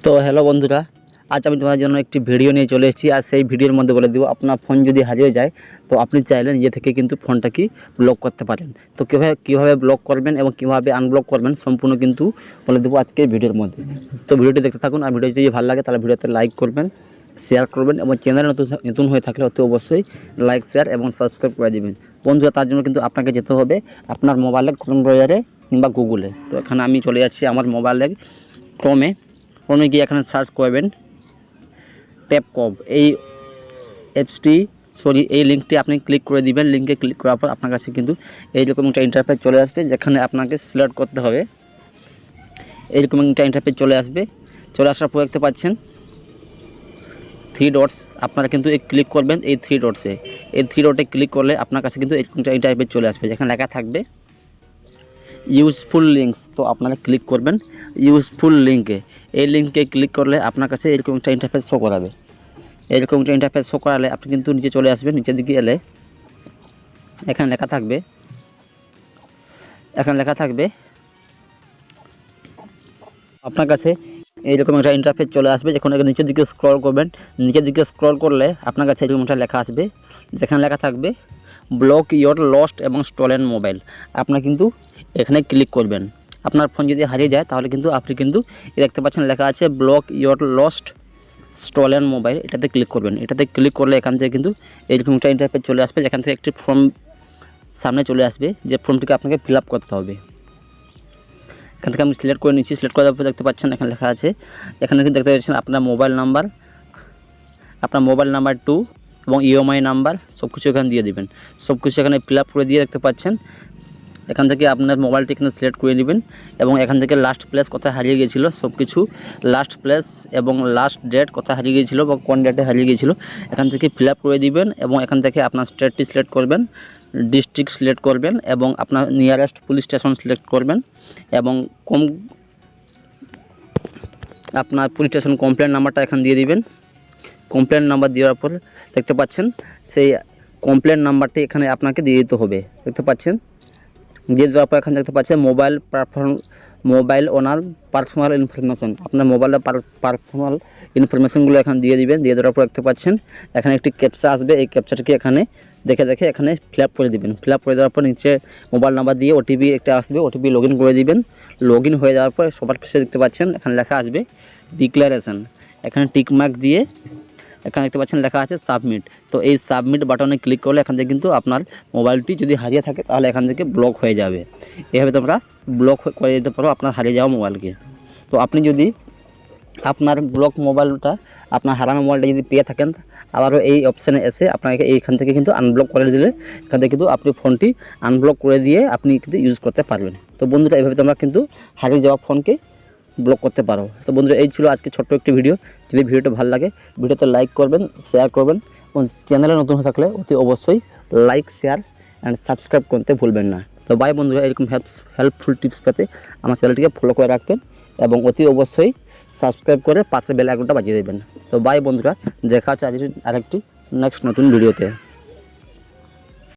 তো হ্যালো বন্ধুরা, আজ আমি তোমাদের জন্য একটি ভিডিও নিয়ে চলে এসেছি। আর সেই ভিডিওর মধ্যে বলে দেবো আপনার ফোন যদি হারিয়ে যায় তো আপনি চাইলে নিজে থেকে কিন্তু ফোনটা কি ব্লক করতে পারেন। তো কীভাবে ব্লক করবেন এবং কীভাবে আনব্লক করবেন সম্পূর্ণ কিন্তু বলে দেবো আজকের ভিডিওর মধ্যে। তো ভিডিওটি দেখতে থাকুন। আর ভিডিওটি যদি ভালো লাগে তাহলে ভিডিওতে লাইক করবেন, শেয়ার করবেন এবং চ্যানেলে নতুন হয়ে থাকলে অতি অবশ্যই লাইক, শেয়ার এবং সাবস্ক্রাইব করে দেবেন বন্ধুরা। তার জন্য কিন্তু আপনাকে যেতে হবে আপনার মোবাইলে ক্রোম ব্রাউজারে কিংবা গুগলে। তো এখানে আমি চলে যাচ্ছি আমার মোবাইলে ক্রোমে গিয়ে এখানে সার্চ করবেন ট্যাপকব। এই এই লিঙ্কটি আপনি ক্লিক করে দিবেন। লিঙ্কে ক্লিক করার পর আপনার কাছে কিন্তু এইরকম একটা ইন্টারফেস চলে আসবে, যেখানে আপনাকে সিলেক্ট করতে হবে। এইরকম একটা ইন্টারফেস চলে আসার পর দেখতে পাচ্ছেন 3 ডটস। আপনারা কিন্তু ক্লিক করবেন এই 3 ডটসে। এই 3 ডটে ক্লিক করলে আপনার কাছে কিন্তু এরকম একটা ইন্টারফেস চলে আসবে, যেখানে লেখা থাকবে ইউজফুল লিঙ্কস। তো আপনারা ক্লিক করবেন ইউজফুল লিঙ্কে। এই লিঙ্কে ক্লিক করলে আপনার কাছে এরকম একটা ইন্টারফেস শো করাবে। এরকম একটা ইন্টারফেস শো করালে আপনি কিন্তু নিচে চলে আসবেন। নিচের দিকে এলে এখানে লেখা থাকবে আপনার কাছে এইরকম একটা ইন্টারফেস চলে আসবে, যেখানে নিচের দিকে স্ক্রল করবেন। নিচের দিকে স্ক্রল করলে আপনার কাছে এরকম একটা লেখা আসবে, যেখানে লেখা থাকবে ব্লক ইয়োর লস্ট এবং স্টলেন মোবাইল। আপনার কিন্তু এখানে ক্লিক করবেন। আপনার ফোন যদি হারিয়ে যায় তাহলে কিন্তু আপনি কিন্তু দেখতে পাচ্ছেন লেখা আছে block your lost stolen mobile. এটাতে ক্লিক করবেন। এটাতে ক্লিক করলে এখান থেকে কিন্তু এইরকম একটা ইন্টারফেস চলে আসবে, যেখান থেকে একটি ফর্ম সামনে চলে আসবে, যে ফর্মটিকে আপনাকে ফিল আপ করতে হবে। এখান থেকে আমি সিলেক্ট করে নিচ্ছি। সিলেক্ট করার পর দেখতে পাচ্ছেন এখানে লেখা আছে, এখানে কিন্তু দেখতে পাচ্ছেন আপনার মোবাইল নাম্বার 2 এবং ইএমআই নাম্বার সব কিছু এখানে দিয়ে দিবেন। সব কিছু এখানে ফিল আপ করে দিয়ে দেখতে পাচ্ছেন এখান থেকে আপনার মোবাইলটি এখানে সিলেক্ট করে নেবেন এবং এখান থেকে লাস্ট প্লেস কোথায় হারিয়ে গিয়েছিল সব কিছু, লাস্ট প্লেস এবং লাস্ট ডেট কোথায় হারিয়ে গিয়েছিল বা কোন ডেটে হারিয়ে গিয়েছিল এখান থেকে ফিল আপ করে দিবেন। এবং এখান থেকে আপনার স্টেটটি সিলেক্ট করবেন, ডিস্ট্রিক্ট সিলেক্ট করবেন এবং আপনার নিয়ারেস্ট পুলিশ স্টেশন সিলেক্ট করবেন এবং আপনার পুলিশ স্টেশন কমপ্লেন নাম্বারটা এখানে দিয়ে দিবেন। কমপ্লেন নাম্বার দেওয়ার পর দেখতে পাচ্ছেন সেই কমপ্লেন নাম্বারটি এখানে আপনাকে দিয়ে দিতে হবে। দেখতে পাচ্ছেন দিয়ে দেওয়ার পর এখানে দেখতে পাচ্ছেন মোবাইল ওনার পার্সোনাল ইনফরমেশন। আপনার মোবাইলের পার্সোনাল ইনফরমেশনগুলো এখানে দিয়ে দিবেন। দিয়ে দেওয়ার পর দেখতে পাচ্ছেন এখানে একটি ক্যাপচা আসবে। এই ক্যাপচাটাকে এখানে দেখে এখানে ফিল আপ করে দিবেন। ফিল আপ করে দেওয়ার পর নিচে মোবাইল নাম্বার দিয়ে ওটিপি একটা আসবে, ওটিপি লগ ইন করে দিবেন। লগ ইন হয়ে যাওয়ার পর সবার পাশে দেখতে পাচ্ছেন এখানে লেখা আসবে ডিক্লারেশন। এখানে টিকমার্ক দিয়ে এখানে দেখতে পাচ্ছেন লেখা আছে সাবমিট। তো এই সাবমিট বাটনে ক্লিক করলে এখান থেকে কিন্তু আপনার মোবাইলটি যদি হারিয়ে থাকে তাহলে এখান থেকে ব্লক হয়ে যাবে। এভাবে তোমরা ব্লক করে দিতে পারো আপনার হারিয়ে যাওয়া মোবাইলকে। তো আপনি যদি আপনার ব্লক মোবাইলটা, আপনার হারানো মোবাইলটা যদি পেয়ে থাকেন, আবারও এই অপশানে এসে আপনাকে এইখান থেকে কিন্তু আনব্লক করে দিলে এখান থেকে কিন্তু আপনি ফোনটি আনব্লক করে দিয়ে আপনি কিন্তু ইউজ করতে পারবেন। তো বন্ধুরা এইভাবে তোমরা কিন্তু হারিয়ে যাওয়া ফোনকে ব্লক করতে পারো। তো বন্ধুরা এই ছিল আজকে ছোট্ট একটি ভিডিও। যদি ভিডিওটা ভালো লাগে ভিডিওতে লাইক করবেন, শেয়ার করবেন এবং চ্যানেলে নতুন হয়ে থাকলে অতি অবশ্যই লাইক, শেয়ার অ্যান্ড সাবস্ক্রাইব করতে ভুলবেন না। তো বাই বন্ধুরা, এরকম হেল্পফুল টিপস পেতে আমার চ্যানেলটিকে ফলো করে রাখবেন এবং অতি অবশ্যই সাবস্ক্রাইব করে পাশে বেল আইকনটা বাজিয়ে দেবেন। তো বাই বন্ধুরা, দেখা হচ্ছে আরেকটি নেক্সট নতুন ভিডিওতে।